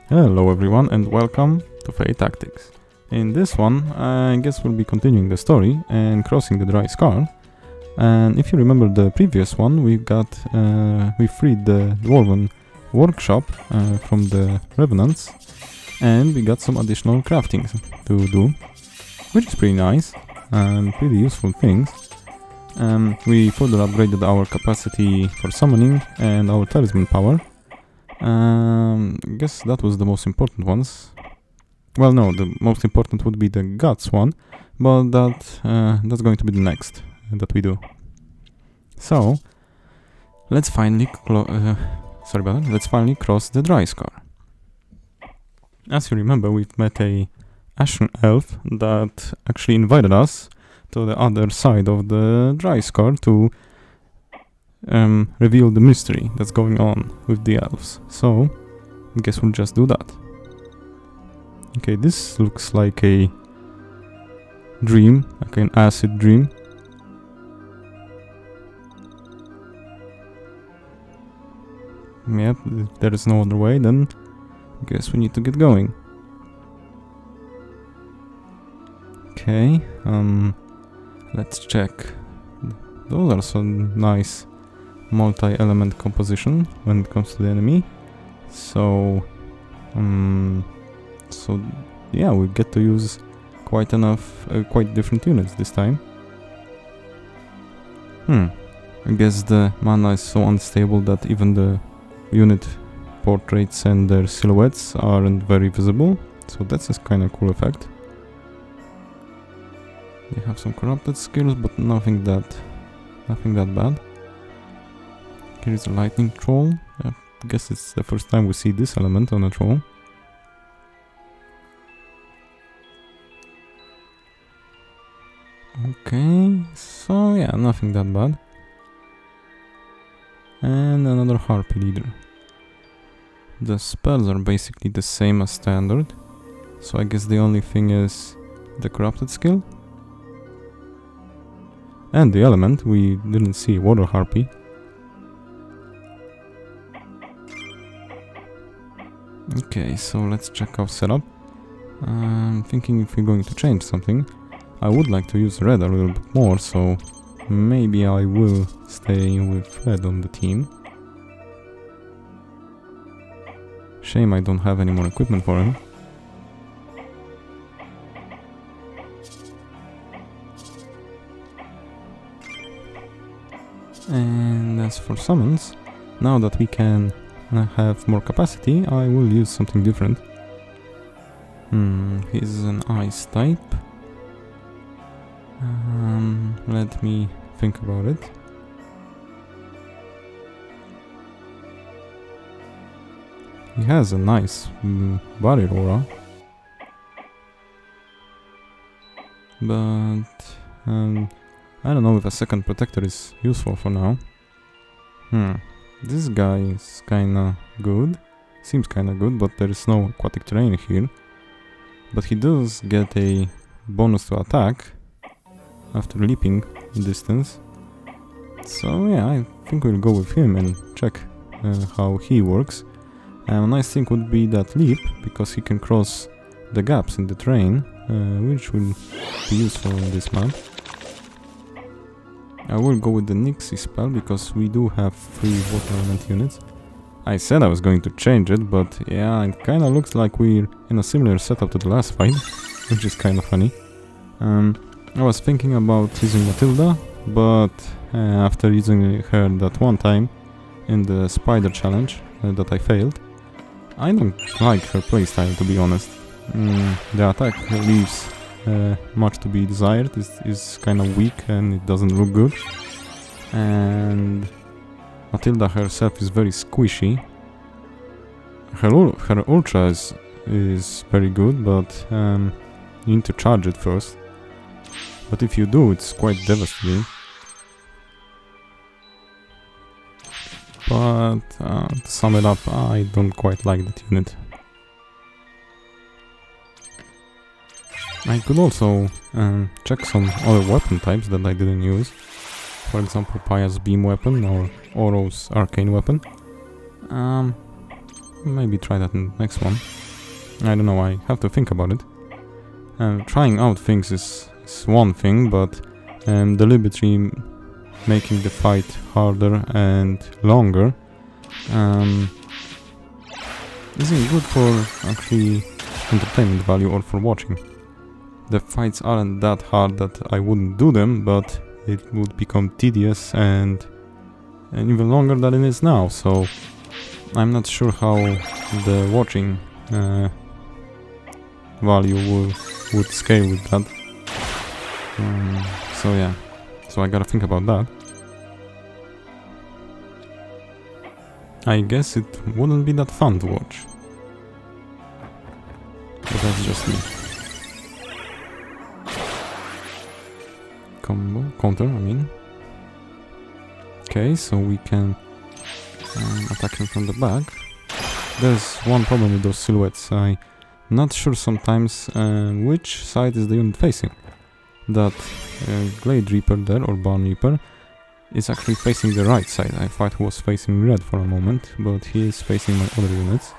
Hello everyone and welcome to Fae Tactics. In this one, I guess we'll be continuing the story and crossing the dry scar. And if you remember the previous one, we freed the dwarven workshop from the revenants, and we got some additional crafting to do, which is pretty nice and pretty useful things. We further upgraded our capacity for summoning and our talisman power. I guess that was the most important ones. Well, no, the most important would be the guts one, but that's going to be the next that we do. So let's finally let's finally cross the dry scar. As you remember, we've met a ashen elf that actually invited us to the other side of the dry scar to reveal the mystery that's going on with the elves. So I guess we'll just do that. Okay, this looks like a dream, like an acid dream. Yep, if there is no other way, then I guess we need to get going. Okay, let's check. Those are some nice multi-element composition when it comes to the enemy. So yeah, we get to use quite different units this time. I guess the mana is so unstable that even the unit portraits and their silhouettes aren't very visible, so that's a kind of cool effect. They have some corrupted skills, but nothing that bad. Here's a lightning troll. I guess it's the first time we see this element on a troll. Okay, so yeah, nothing that bad. And another harpy leader. The spells are basically the same as standard, so I guess the only thing is the corrupted skill. And the element, we didn't see water harpy. Okay, so let's check our setup. I'm thinking if we're going to change something, I would like to use red a little bit more, so maybe I will stay with red on the team. Shame I don't have any more equipment for him. And as for summons, now that we can have more capacity, I will use something different. He's an ice type. Let me think about it. He has a nice body aura, but I don't know if a second protector is useful for now. This guy is kinda good. Seems kinda good, but there is no aquatic terrain here. But he does get a bonus to attack after leaping distance. So yeah, I think we'll go with him and check how he works. A nice thing would be that leap, because he can cross the gaps in the terrain, which will be useful in this map. I will go with the Nixie spell, because we do have 3 water element units. I said I was going to change it, but yeah, it kinda looks like we're in a similar setup to the last fight, which is kinda funny. I was thinking about using Matilda, but after using her that one time in the spider challenge that I failed, I don't like her playstyle, to be honest. The attack leaves much to be desired, is kind of weak and it doesn't look good. And Matilda herself is very squishy. Her ultra is very good, but you need to charge it first. But if you do, it's quite devastating. But to sum it up, I don't quite like that unit. I could also check some other weapon types that I didn't use. For example, Paya's beam weapon or Oro's arcane weapon. maybe try that in the next one. I don't know, I have to think about it. Trying out things is one thing, but deliberately making the fight harder and longer isn't good for actually entertainment value or for watching. The fights aren't that hard that I wouldn't do them, but it would become tedious and even longer than it is now, so I'm not sure how the watching value would scale with that. So yeah, so I gotta think about that. I guess it wouldn't be that fun to watch. But that's just me. Counter, I mean. Okay, so we can attack him from the back. There's one problem with those silhouettes. I'm not sure sometimes which side is the unit facing. That Glade Reaper there, or Barn Reaper, is actually facing the right side. I thought he was facing red for a moment, but he is facing my other units.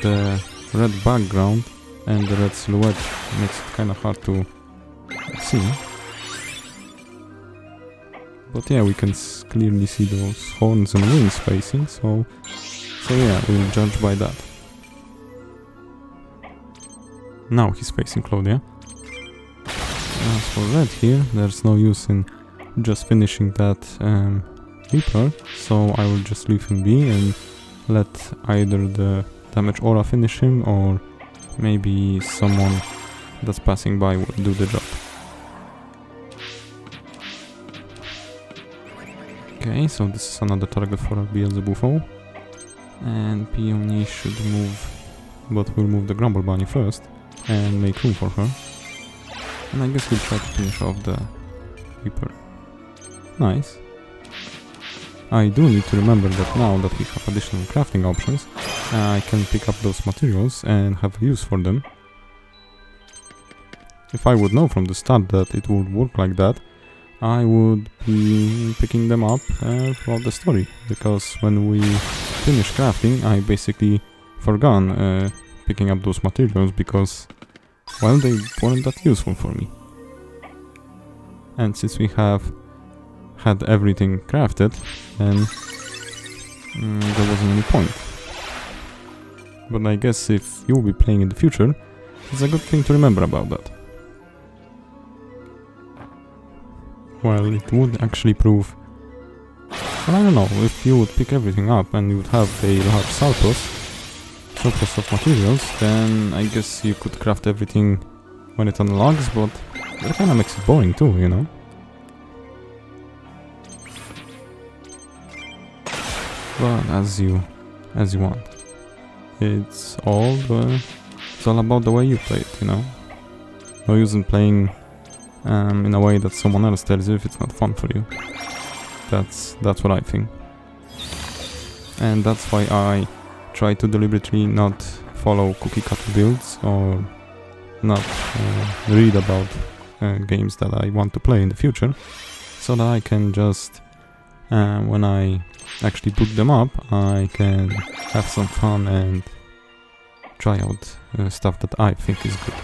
The red background and the red silhouette makes it kind of hard to see. But yeah, we can clearly see those horns and wings facing, so yeah, we'll judge by that. Now he's facing Claudia. As for red here, there's no use in just finishing that Reaper, so I will just leave him be and let either the damage aura finish him, or maybe someone that's passing by will do the job. Okay, so this is another target for our Beelzebufo. And Peony should move, but we'll move the Grumble Bunny first and make room for her. And I guess we'll try to finish off the Reaper. Nice. I do need to remember that now that we have additional crafting options, I can pick up those materials and have use for them. If I would know from the start that it would work like that, I would be picking them up throughout the story, because when we finish crafting, I basically forgot picking up those materials because, well, they weren't that useful for me. And since we have had everything crafted, then there wasn't any point. But I guess if you'll be playing in the future, it's a good thing to remember about that. Well, it would actually prove... Well, I don't know, if you would pick everything up and you would have a large surplus of materials, then I guess you could craft everything when it unlocks, but that kinda makes it boring too, you know? But as you want. It's all about the way you play it, you know? No use in playing in a way that someone else tells you if it's not fun for you. That's what I think. And that's why I try to deliberately not follow cookie cutter builds or not read about games that I want to play in the future, so that I can just, when I actually boot them up, I can have some fun and try out stuff that I think is good.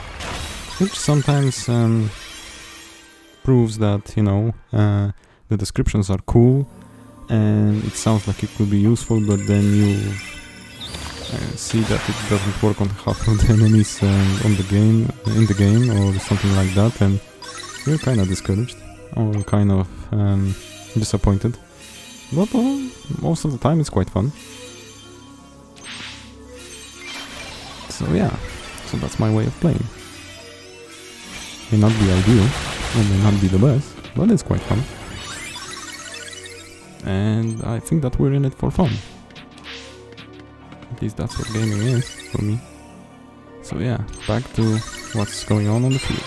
Which sometimes proves that, you know, the descriptions are cool and it sounds like it could be useful, but then you see that it doesn't work on half of the enemies in the game or something like that, and you're kind of discouraged or kind of disappointed. But most of the time it's quite fun. So yeah, so that's my way of playing. May not be ideal, or may not be the best, but it's quite fun. And I think that we're in it for fun. At least that's what gaming is for me. So yeah, back to what's going on the field.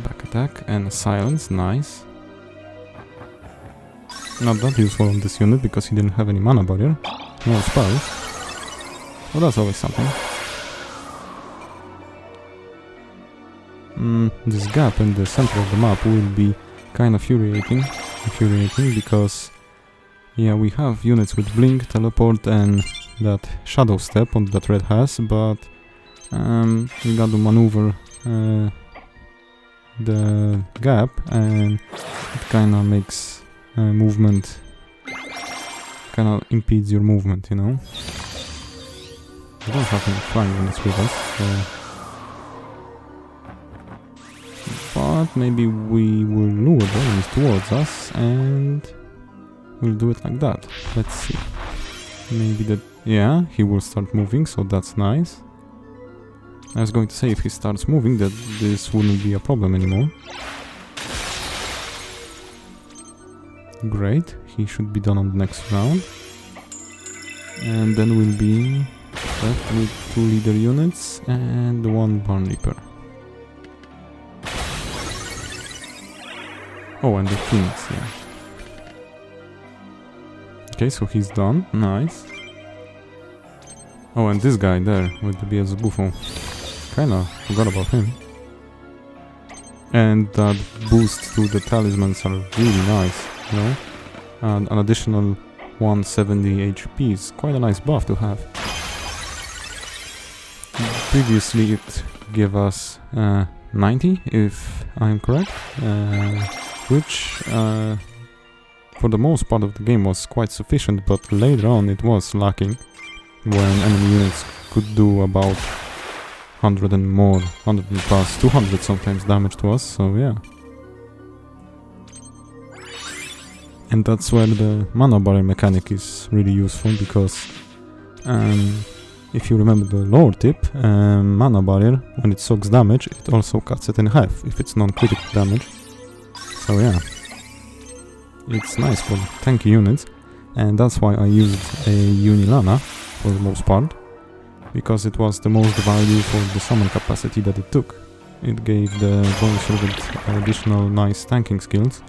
Back attack and silence, nice. Not that useful on this unit because he didn't have any mana barrier. No spells. Well, that's always something. This gap in the center of the map will be kind of infuriating because Yeah, we have units with blink, teleport and that shadow step on that red has, but we got to maneuver the gap, and it kinda makes movement, kinda impedes your movement, you know. We don't have any flying units with us, so but maybe we will lure the enemies towards us and we'll do it like that. Let's see. Maybe that, yeah, he will start moving, so that's nice. I was going to say if he starts moving that this wouldn't be a problem anymore. Great, he should be done on the next round. And then we'll be left with 2 leader units and 1 Barn Reaper. Oh, and the Phoenix, yeah. Okay, so he's done. Nice. Oh, and this guy there with the Beelzebufo. Kinda forgot about him. And that boost to the talismans are really nice, you know? And an additional 170 HP is quite a nice buff to have. Previously it gave us 90, if I'm correct, which for the most part of the game was quite sufficient, but later on it was lacking when enemy units could do about 100 and more, 100 and plus, 200 sometimes damage to us, so yeah. And that's where the mana barrier mechanic is really useful, because if you remember the lore tip, mana barrier, when it soaks damage, it also cuts it in half if it's non-critical damage. So yeah, it's nice for tanky units, and that's why I used a Unilana for the most part, because it was the most value for the summon capacity that it took. It gave the Bone Servant additional nice tanking skills.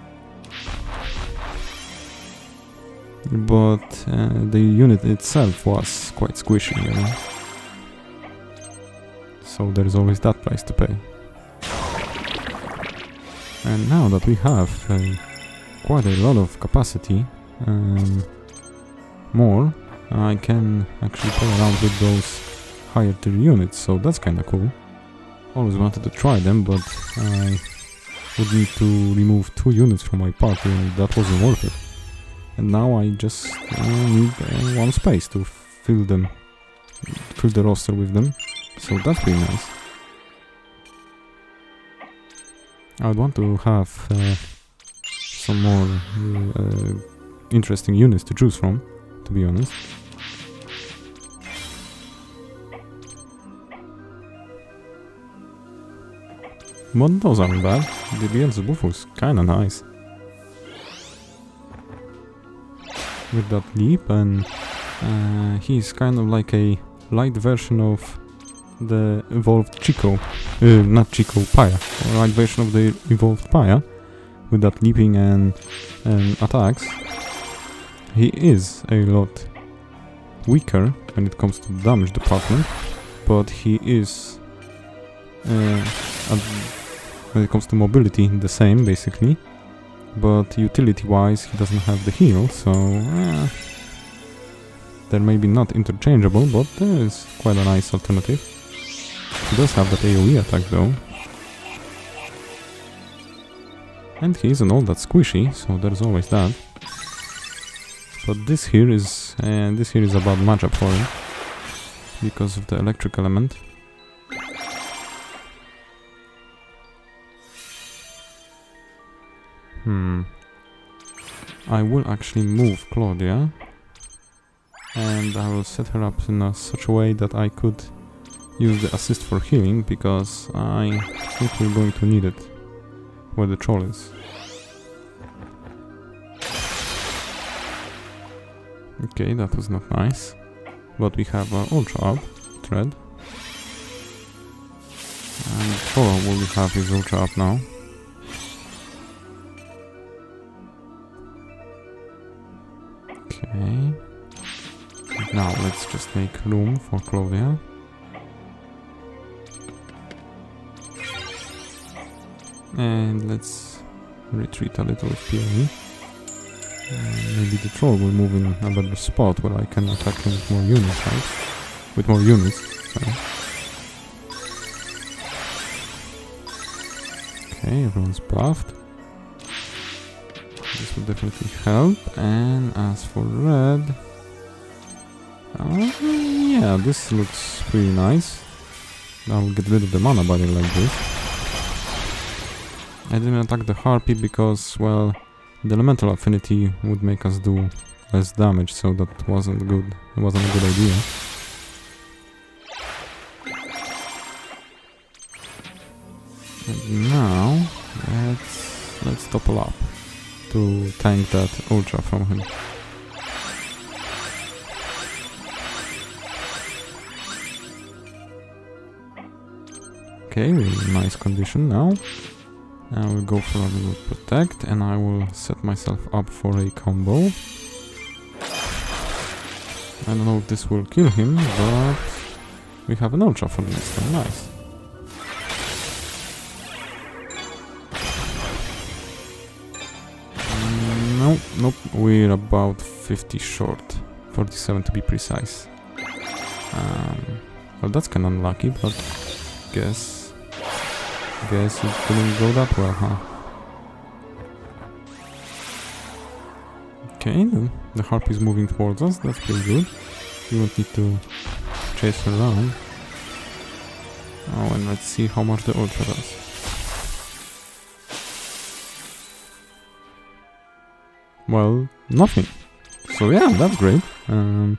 But the unit itself was quite squishy, you know. So there's always that price to pay. And now that we have quite a lot of capacity, more, I can actually play around with those higher tier units, so that's kinda cool. Always wanted to try them, but I would need to remove 2 units from my party and that wasn't worth it. And now I just need 1 space to fill the roster with them, so that's pretty nice. I would want to have some more interesting units to choose from, to be honest. But those aren't bad. The Beelzebufo is kinda nice. With that leap, and he's kind of like a light version of the evolved Chico, not Chico, Paya, a light version of the evolved Paya, with that leaping and attacks. He is a lot weaker when it comes to the damage department, but he is, when it comes to mobility, the same basically. But utility-wise, he doesn't have the heal, so they're maybe not interchangeable, but there is quite a nice alternative. He does have that AoE attack though. And he isn't all that squishy, so there's always that. But this here is a bad matchup for him, because of the electric element. I will actually move Claudia, and I will set her up in such a way that I could use the assist for healing, because I think we're going to need it where the troll is. Okay, that was not nice, but we have Ultra Up thread, and Troll will have his Ultra Up now. Okay, now let's just make room for Claudia. And let's retreat a little with PoE. Maybe the troll will move in a better spot where I can attack him with more units, right? With more units, sorry. Okay, everyone's buffed. This will definitely help. And as for red... yeah, this looks pretty nice. I'll get rid of the mana barrier like this. I didn't attack the harpy because, well, the elemental affinity would make us do less damage, so that wasn't good. It wasn't a good idea. And now let's topple up to tank that ultra from him. Okay, we're in nice condition now. I will go for a little protect and I will set myself up for a combo. I don't know if this will kill him, but we have an ultra for the next time. Nice. Nope, we're about 50 short. 47 to be precise. Well, that's kinda unlucky, but guess it didn't go that well, huh? Okay, the harpy is moving towards us, that's pretty good. We won't need to chase her around. Oh, and let's see how much the ultra does. Well, nothing. So yeah, that's great. It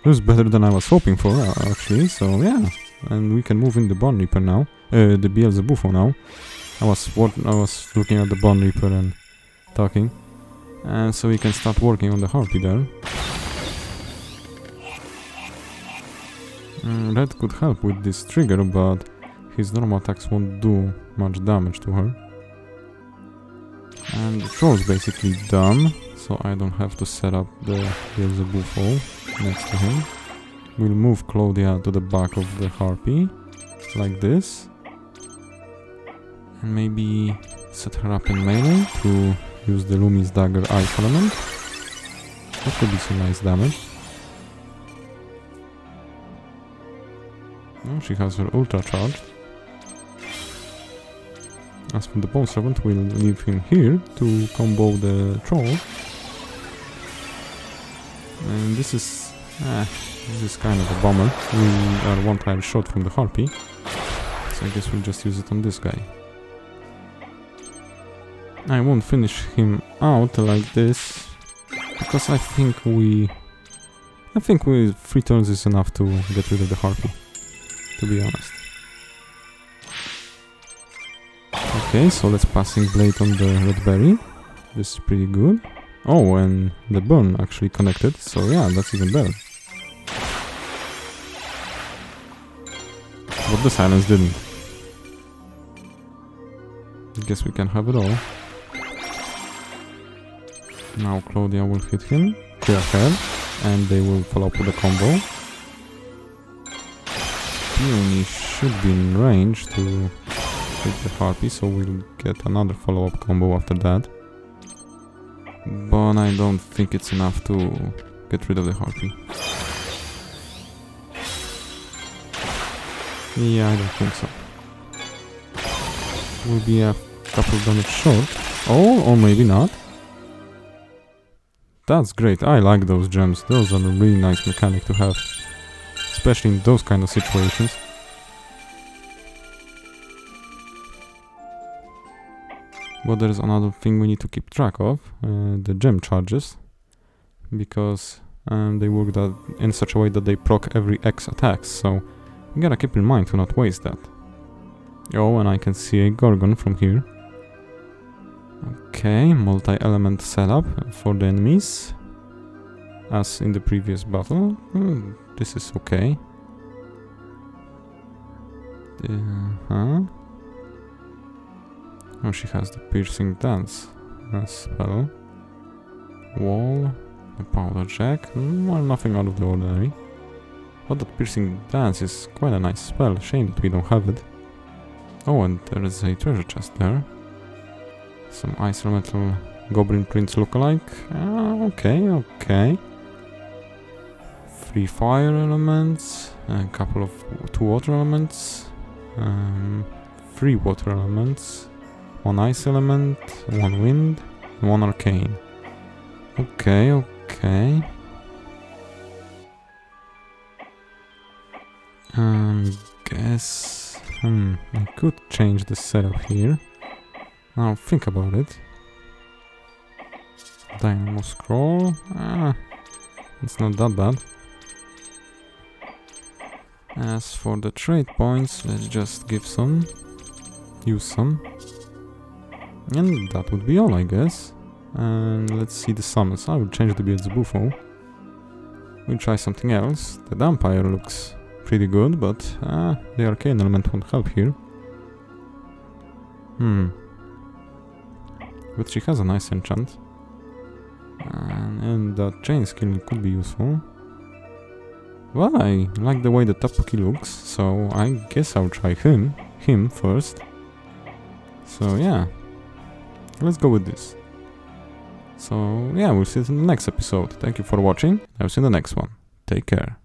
was better than I was hoping for, actually, so yeah. And we can move in the Bone Reaper now. The Beelzebufo now. I was looking at the Bone Reaper and talking. And so we can start working on the harpy there. Red could help with this trigger, but his normal attacks won't do much damage to her. And the troll's basically done, so I don't have to set up the Beelzebufo next to him. We'll move Claudia to the back of the harpy, like this. And maybe set her up in melee to use the Lumi's Dagger Ice element. That could be some nice damage. Oh, she has her ultra charged. As for the Bone Servant, we'll leave him here to combo the troll. And this is kind of a bummer. We are one tile short from the harpy, so I guess we'll just use it on this guy. I won't finish him out like this because I think 3 turns is enough to get rid of the harpy, to be honest. Okay, so let's Passing Blade on the red berry. This is pretty good. Oh, and the burn actually connected, so yeah, that's even better. But the silence didn't. I guess we can have it all. Now Claudia will hit him, clear ahead, and they will follow up with a combo. Peony should be in range to hit the harpy, so we'll get another follow-up combo after that. But I don't think it's enough to get rid of the harpy. Yeah, I don't think so. We'll be a couple damage short. Oh, or maybe not. That's great. I like those gems. Those are a really nice mechanic to have. Especially in those kind of situations. But there's another thing we need to keep track of. The gem charges. Because they work in such a way that they proc every X attacks. So we gotta keep in mind to not waste that. Oh, and I can see a Gorgon from here. Okay, multi-element setup for the enemies. As in the previous battle. This is okay. Oh, she has the Piercing Dance spell. Wall, a Powder Jack. Well, nothing out of the ordinary. But that Piercing Dance is quite a nice spell. Shame that we don't have it. Oh, and there is a treasure chest there. Some ice elemental Goblin Prince lookalike. Okay. 3 fire elements, a couple of 2 water elements, 3 water elements, 1 ice element, 1 wind, and 1 arcane. Okay. Guess I could change the setup here. Now think about it. Dynamo scroll. It's not that bad. As for the trade points, let's just use some. And that would be all, I guess. And let's see the summons. I will change the Beelzebufo. We'll try something else. The Vampire looks pretty good, but the arcane element won't help here. But she has a nice enchant. And that chain skill could be useful. Well, I like the way the Tapuki looks, so I guess I'll try him first. So yeah, let's go with this. So yeah, we'll see you in the next episode. Thank you for watching. I'll see you in the next one. Take care.